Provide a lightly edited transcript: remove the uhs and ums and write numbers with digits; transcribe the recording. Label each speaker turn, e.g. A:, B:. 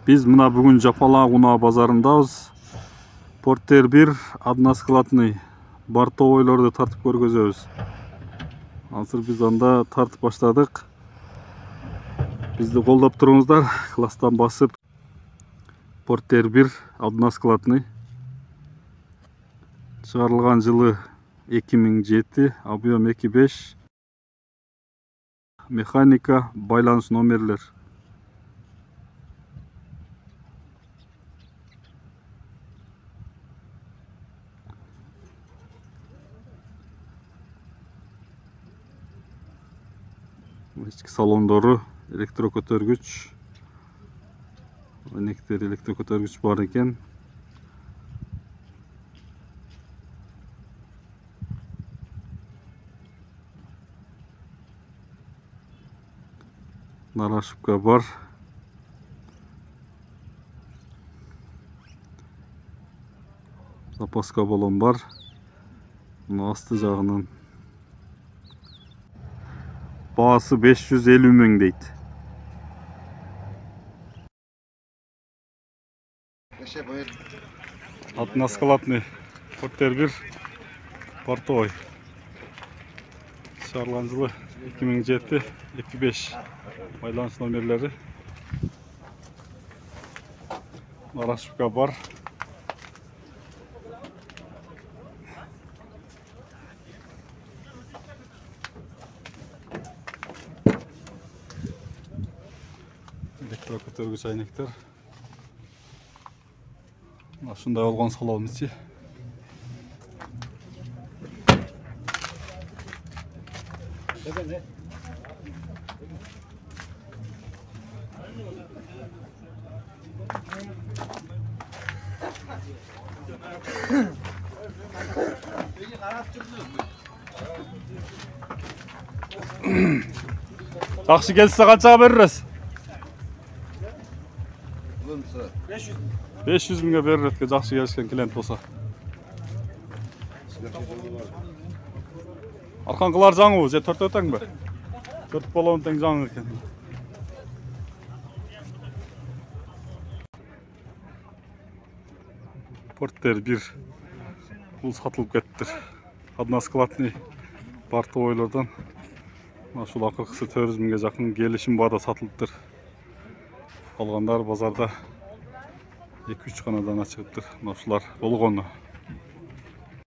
A: Biz мына бүгін Жапалақ базарындабыз. Портер 1 односкладный бортовойларды тартып көргөзөбүз. Азыр biz анда тартып баштадык. Bizди колдоп туруңуздар, класстан басып. Портер 1 односкладный. Чыгарылган жылы 2007, объем 2.5. Механика, байланыш номерлер. Ички салондору электрокөтөргүч. Өнектер электрокөтөргүч бар экен. Нарашыпка бар. Запаска баллон бар. Мына асты жагынан баасы 550 мың дейт. Односкладный Портер 1 портовой. Чыгарылган жылы 2007, 2.5 байланыш номерлери. Нарашыпка бар. Электрокөтөргүч айнектер. Ушундай болгон салон ичи. Жакшы келсе канчага берерсиз? 500 мыңга берер этке жакшы келишкен клиент болса. Арканкылар жаңы же төртөө тең бе? Төрт баллон тең жаңы экен. Портер 1 бул сатылып кеттир. Односкладный бортовойлордон. Ушул акыркысы 400 мыңга жакын келишим баада сатылыптыр. Калгандар базарда 2-3 канадан ачылыптыр. Ушулар болгону.